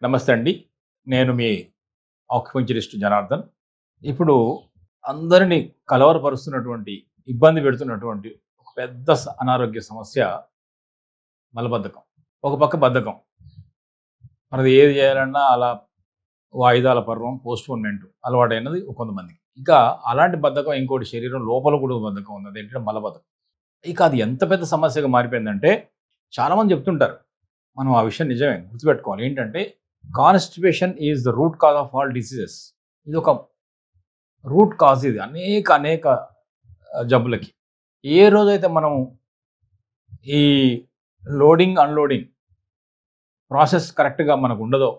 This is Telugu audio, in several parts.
నమస్తే అండి. నేను మీ ఆక్యుపంక్చరిస్ట్ జనార్దన్. ఇప్పుడు అందరిని కలవరపరుస్తున్నటువంటి, ఇబ్బంది పెడుతున్నటువంటి ఒక పెద్ద అనారోగ్య సమస్య మలబద్ధకం. ఒక పక్క బద్ధకం. మనది ఏది చేయాలన్నా అలా వాయిదాల పర్వం, పోస్ట్‌పోన్‌మెంట్ అలవాటైనది కొంతమందికి. ఇంకా అలాంటి బద్ధకం ఇంకోటి శరీరం లోపల కూడా బద్ధకం ఉంది. అదేంటంటే మలబద్ధకం. ఇక అది ఎంత పెద్ద సమస్యగా మారిపోయిందంటే చాలామంది చెప్తుంటారు. మనం ఆ విషయం నిజమే గుర్తుపెట్టుకోవాలి. ఏంటంటే constipation is the root cause of all diseases. ఇదొక రూట్ కాజ్ ఇది. అనేక జబ్బులకి. ఏ రోజైతే మనం ఈ లోడింగ్, అన్‌లోడింగ్ ప్రాసెస్ కరెక్ట్‌గా మనకు ఉండదో,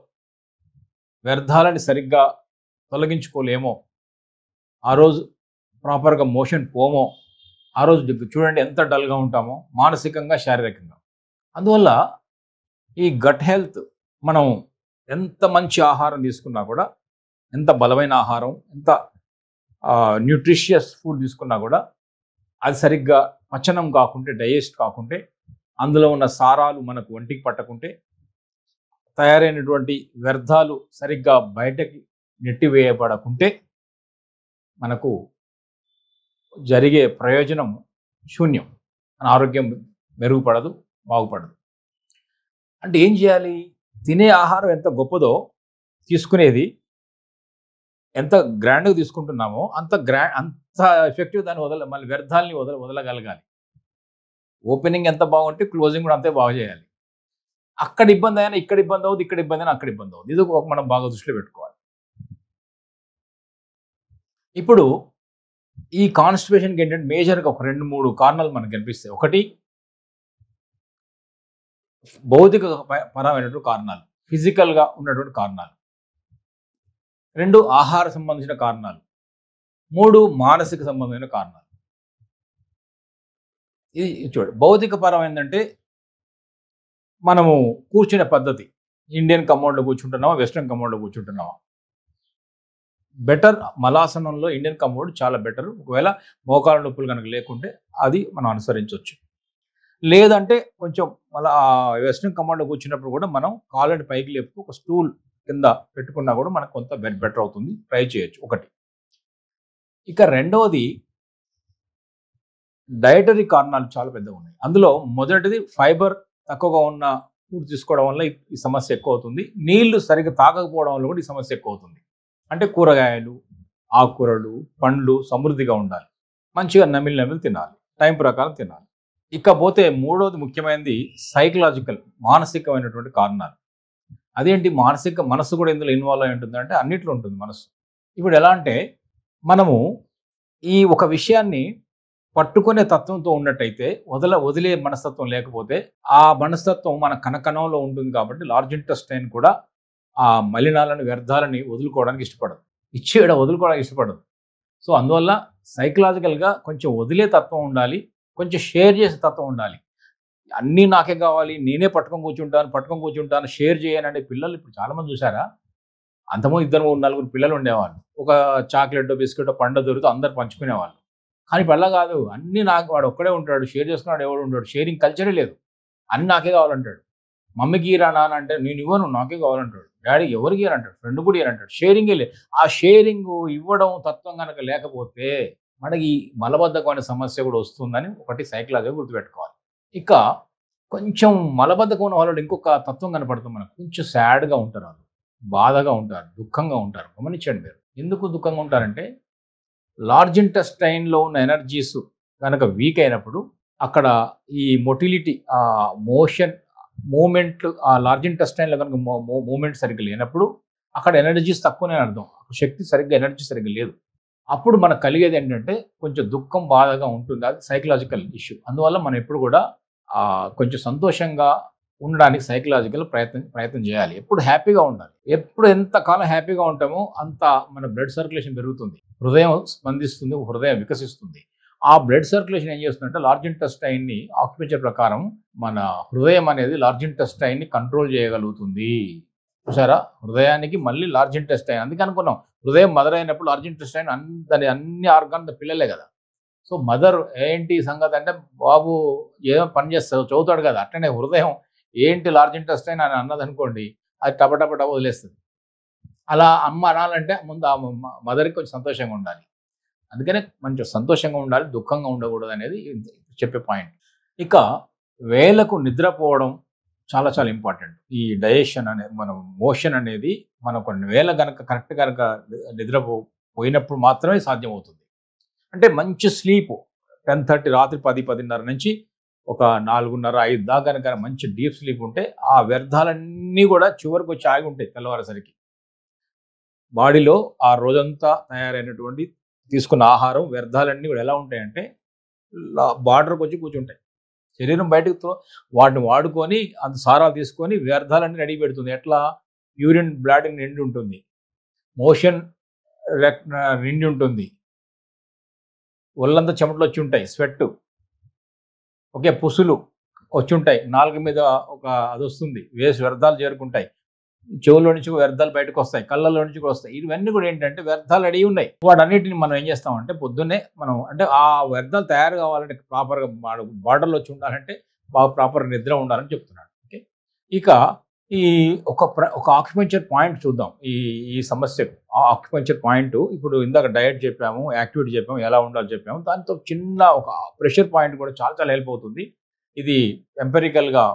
వ్యర్థాలని సరిగ్గా తొలగించుకోలేమో, ఆ రోజు ప్రాపర్‌గా మోషన్ పోమో, ఆ రోజు చూడండి ఎంత డల్‌గా ఉంటామో మానసికంగా, శారీరకంగా. అందువల్ల ఈ గట్ హెల్త్ మనం ఎంత మంచి ఆహారం తీసుకున్నా కూడా, ఎంత బలమైన ఆహారం, ఎంత న్యూట్రిషియస్ ఫుడ్ తీసుకున్నా కూడా అది సరిగ్గా పచనం కాకుంటే, డైజెస్ట్ కాకుంటే, అందులో ఉన్న సారాలు మనకు ఒంటికి పట్టకుంటే, తయారైనటువంటి వ్యర్థాలు సరిగ్గా బయటకి నెట్టివేయబడకుంటే మనకు జరిగే ప్రయోజనం శూన్యం. మన ఆరోగ్యం మెరుగుపడదు, బాగుపడదు. అంటే ఏం చేయాలి? తినే ఆహారం ఎంత గొప్పదో తీసుకునేది ఎంత గ్రాండ్‌గా తీసుకుంటున్నామో అంత ఎఫెక్టివ్ దాన్ని మళ్ళీ వ్యర్థాలని వదలగలగాలి. ఓపెనింగ్ ఎంత బాగుంటే క్లోజింగ్ కూడా అంతే బాగా చేయాలి. అక్కడ ఇబ్బంది అయినా ఇక్కడ ఇబ్బంది అవుద్ది, ఇక్కడ ఇబ్బంది అయినా అక్కడ ఇబ్బంది అవుద్ది. ఇది మనం బాగా దృష్టిలో పెట్టుకోవాలి. ఇప్పుడు ఈ కాన్‌స్టిపేషన్‌కి ఏంటంటే మేజర్‌గా ఒక 2, 3 కారణాలు మనకు కనిపిస్తాయి. ఒకటి భౌతిక పరమైనటువంటి కారణాలు, ఫిజికల్‌గా ఉన్నటువంటి కారణాలు. 2 ఆహార సంబంధించిన కారణాలు. 3 మానసిక సంబంధమైన కారణాలు. ఇది చూడండి, భౌతిక పరమైందంటే మనము కూర్చునే పద్ధతి. ఇండియన్ కమోడ్‌లో కూర్చుంటున్నామా, వెస్టర్న్ కమోడ్‌లో కూర్చుంటున్నామా? బెటర్ మలాసనంలో ఇండియన్ కమోడ్ చాలా బెటర్. ఒకవేళ మోకాళ్ళ నొప్పులు కనుక లేకుంటే అది మనం అనుసరించవచ్చు. లేదంటే కొంచెం మళ్ళా వెస్టర్న్ కమోడ్‌లో కూర్చున్నప్పుడు కూడా మనం కాళ్ళని పైకి లేపుతూ ఒక స్టూల్ కింద పెట్టుకున్నా కూడా మనకు కొంత బెటర్ అవుతుంది. ట్రై చేయొచ్చు ఒకటి. ఇక రెండవది డయటరీ కారణాలు చాలా పెద్దగా ఉన్నాయి. అందులో మొదటిది ఫైబర్ తక్కువగా ఉన్న ఫుడ్ తీసుకోవడం వల్ల ఈ సమస్య ఎక్కువ అవుతుంది. నీళ్లు సరిగ్గా తాగకపోవడం వల్ల కూడా ఈ సమస్య ఎక్కువ అవుతుంది. అంటే కూరగాయలు, ఆకుకూరలు, పండ్లు సమృద్ధిగా ఉండాలి. మంచిగా నమిలి తినాలి. టైం ప్రకారం తినాలి. ఇకపోతే మూడవది ముఖ్యమైనది సైకలాజికల్, మానసికమైనటువంటి కారణాలు. అదేంటి మనసు కూడా ఇందులో ఇన్వాల్వ్ అయి ఉంటుందంటే అన్నిట్లో ఉంటుంది మనసు. ఇప్పుడు ఎలా అంటే మనము ఈ ఒక విషయాన్ని పట్టుకునే తత్వంతో ఉన్నట్టయితే వదిలే మనస్తత్వం లేకపోతే ఆ మనస్తత్వం మన కణకణంలో ఉంటుంది కాబట్టి లార్జ్ ఇంటెస్టైన్ కూడా ఆ మలినాలను, వ్యర్థాలని వదులుకోవడానికి ఇష్టపడదు. వదులుకోవడానికి ఇష్టపడదు. సో అందువల్ల సైకలాజికల్‌గా కొంచెం వదిలే తత్వం ఉండాలి. కొంచెం షేర్ చేసే తత్వం ఉండాలి. అన్నీ నాకే కావాలి, నేనే పట్టుకొని కూర్చుంటాను, షేర్ చేయనంటే పిల్లలు ఇప్పుడు చాలామంది చూసారా? అంతకుముందు 2, 3, 4 పిల్లలు ఉండేవాళ్ళు. ఒక చాక్లెటో, బిస్కెటో, పండో దొరికితే అందరూ పంచుకునేవాళ్ళు. కానీ ఇప్పుడు అలా కాదు. అన్నీ నాకు, వాడు ఒక్కడే ఉంటాడు. షేర్ చేసుకున్నాడు ఎవడు ఉండడు. షేరింగ్ కల్చరే లేదు. అన్నీ నాకే కావాలంటాడు. మమ్మీకి ఇయ్యరా నాన్న అంటే నేను ఇవ్వను, నాకే కావాలంటాడు. డాడీ ఎవరికి ఇయ్యరంటాడు. ఫ్రెండ్ కూడా ఇయ్యరంటాడు. షేరింగే లేదు. ఆ షేరింగ్ ఇవ్వడం తత్వం కనుక లేకపోతే మనకి మలబద్ధకం అనే సమస్య కూడా వస్తుందని ఒకటి సైకలాజికల్‌గా గుర్తుపెట్టుకోవాలి. ఇక కొంచెం మలబద్ధకం ఉన్న వాళ్ళలో ఇంకొక తత్వం కనపడుతుంది మనకు. కొంచెం సాడ్‌గా ఉంటారు వాళ్ళు. బాధగా ఉంటారు, దుఃఖంగా ఉంటారు. గమనించండి మీరు. ఎందుకు దుఃఖంగా ఉంటారంటే లార్జ్ ఇంటెస్టైన్‌లో ఉన్న ఎనర్జీస్ కనుక వీక్ అయినప్పుడు అక్కడ ఈ మొటిలిటీ, మూవ్‌మెంట్లు ఆ లార్జ్ ఇంటెస్టైన్‌లో కనుక మూవ్‌మెంట్ సరిగ్గా లేనప్పుడు అక్కడ ఎనర్జీస్ తక్కువనే అర్థం. ఎనర్జీ సరిగ్గా లేదు. అప్పుడు మనకు కలిగేది ఏంటంటే కొంచెం దుఃఖం, బాధగా ఉంటుంది. అది సైకలాజికల్ ఇష్యూ. అందువల్ల మనం ఎప్పుడు కూడా కొంచెం సంతోషంగా ఉండడానికి సైకలాజికల్ ప్రయత్నం చేయాలి. ఎప్పుడు హ్యాపీగా ఉండాలి. ఎప్పుడు ఎంతకాలం హ్యాపీగా ఉంటామో అంత మన బ్లడ్ సర్క్యులేషన్ పెరుగుతుంది. హృదయం స్పందిస్తుంది, హృదయం వికసిస్తుంది. ఆ బ్లడ్ సర్క్యులేషన్ ఏం చేస్తుందంటే లార్జ్ ఇంటెస్టైన్‌ని ఆక్యుపంక్చర్ ప్రకారం మన హృదయం అనేది లార్జ్ ఇంటెస్టైన్‌ని కంట్రోల్ చేయగలుగుతుంది. చూసారా? హృదయానికి మళ్ళీ లార్జ్ ఇంటెస్టైన్. అందుకే అనుకున్నాం హృదయం మదర్ అయినప్పుడు లార్జ్ ఇంటెస్టైన్ అన్ని ఆర్గాన్ పిల్లలే కదా! సో మదర్ ఏంటి సంగతి అంటే బాబు ఏదో పని చేస్తాడు, చదువుతాడు కదా! అట్లనే హృదయం ఏంటి లార్జ్ ఇంటెస్టైన్ అని అన్నదనుకోండి, అది టప వదిలేస్తుంది. అలా అమ్మ అనాలంటే ముందు ఆ మదర్‌కి కొంచెం సంతోషంగా ఉండాలి. అందుకనే మంచి సంతోషంగా ఉండాలి, దుఃఖంగా ఉండకూడదు అనేది చెప్పే పాయింట్. ఇక వేళకు నిద్రపోవడం చాలా చాలా ఇంపార్టెంట్. ఈ డైజెషన్ అనే మనం మోషన్ అనేది మనం కొన్ని వేళ గనక కరెక్ట్ గనక పోయినప్పుడు మాత్రమే సాధ్యమవుతుంది. అంటే మంచి స్లీపు 10:30 రాత్రి 10:30 నుంచి ఒక 4:30, 5 దాకా గనక మంచి డీప్ స్లీప్ ఉంటే ఆ వ్యర్థాలన్నీ కూడా చివరికొచ్చి ఆగి ఉంటాయి తెల్లవారేసరికి. బాడీలో ఆ రోజంతా తయారైనటువంటి తీసుకున్న ఆహారం వ్యర్థాలన్నీ కూడా ఎలా ఉంటాయంటే బార్డర్‌కొచ్చి కూర్చుంటాయి. శరీరం బయటకు వాటిని వాడుకొని అంత సారాలు తీసుకొని వ్యర్థాలన్నీ రెడీ పెడుతుంది. ఎట్లా? యూరిన్ బ్లాడర్ నిండి ఉంటుంది. మోషన్ నిండి ఉంటుంది. ఒళ్ళంతా చెమటలొచ్చి ఉంటాయి. స్వెట్. ఓకే. పుసులు వచ్చుంటాయి. నాలుక మీద ఒక అదొస్తుంది. వ్యర్థాలు చేరుకుంటాయి. చెవుల్లో నుంచి వ్యర్థాలు బయటకొస్తాయి. కళ్ళల్లో నుంచి కూడా వస్తాయి. ఇవన్నీ కూడా ఏంటంటే వ్యర్థాలు రెడీ ఉన్నాయి. వాటన్నిటిని మనం ఏం చేస్తామంటే పొద్దున్నే మనం అంటే ఆ వ్యర్థాలు తయారు కావాలంటే ప్రాపర్‌గా బార్డర్‌లో వచ్చి ఉండాలంటే ప్రాపర్ నిద్ర ఉండాలని చెప్తున్నాడు. ఓకే. ఇక ఈ ఒక ఆక్యుపెంచర్ పాయింట్ చూద్దాం. ఈ ఈ సమస్యకు ఆక్యుపెంచర్ పాయింట్ ఇప్పుడు ఇందాక డయట్ చెప్పాము, యాక్టివిటీ చెప్పాము, ఎలా ఉండాలో చెప్పాము. దాంతో చిన్న ఒక ప్రెషర్ పాయింట్ కూడా చాలా చాలా హెల్ప్ అవుతుంది. ఇది ఎంపెరికల్‌గా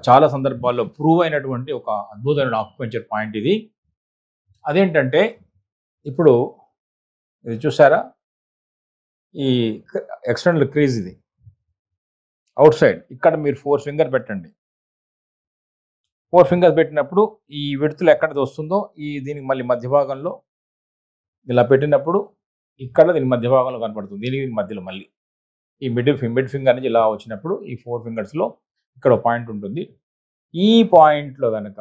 చాలా సందర్భాల్లో ప్రూవ్ అయినటువంటి ఒక అద్భుతమైన ఆక్యుపెంచర్ పాయింట్ ఇది. అదేంటంటే ఇప్పుడు ఇది చూసారా? ఈ ఎక్స్టర్నల్ క్రీజ్ ఇది. అవుట్ సైడ్ ఇక్కడ మీరు 4 ఫింగర్ పెట్టండి. 4 ఫింగర్ పెట్టినప్పుడు ఈ విడతలు ఎక్కడది వస్తుందో దీనికి మళ్ళీ మధ్య భాగంలో ఇలా పెట్టినప్పుడు ఇక్కడ దీని మధ్య భాగంలో కనపడుతుంది. దీనికి మధ్యలో మళ్ళీ ఈ మిడ్ ఫింగర్ నుంచి ఇలా వచ్చినప్పుడు ఈ 4 ఫింగర్స్‌లో ఇక్కడ పాయింట్ ఉంటుంది. ఈ పాయింట్‌లో గనక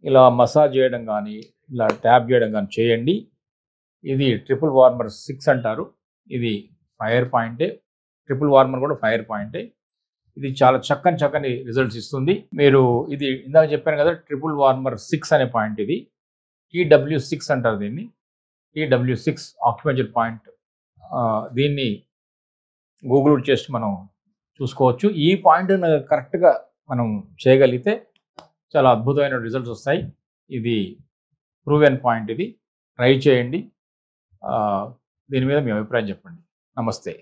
ఇలా మసాజ్ చేయడం కానీ, ఇలా ట్యాప్ చేయడం కానీ చేయండి. ఇది ట్రిపుల్ వార్మర్ 6 అంటారు. ఇది ఫైర్ పాయింటే. ట్రిపుల్ వార్మర్ కూడా ఫైర్ పాయింటే. ఇది చాలా చక్కని రిజల్ట్స్ ఇస్తుంది. మీరు ఇది ఇందాక చెప్పాను కదా, ట్రిపుల్ వార్మర్ 6 అనే పాయింట్ ఇది. TW6 అంటారు దీన్ని. TW6 acupuncture point. దీన్ని గూగుల్ చేసి మనం చూసుకోవచ్చు. ఈ పాయింట్‌ని కరెక్ట్‌గా మనం చేయగలిగితే చాలా అద్భుతమైన రిజల్ట్స్ వస్తాయి. ఇది ప్రూవెన్ పాయింట్ ఇది. ట్రై చేయండి. దీని మీద మీ అభిప్రాయం చెప్పండి. నమస్తే.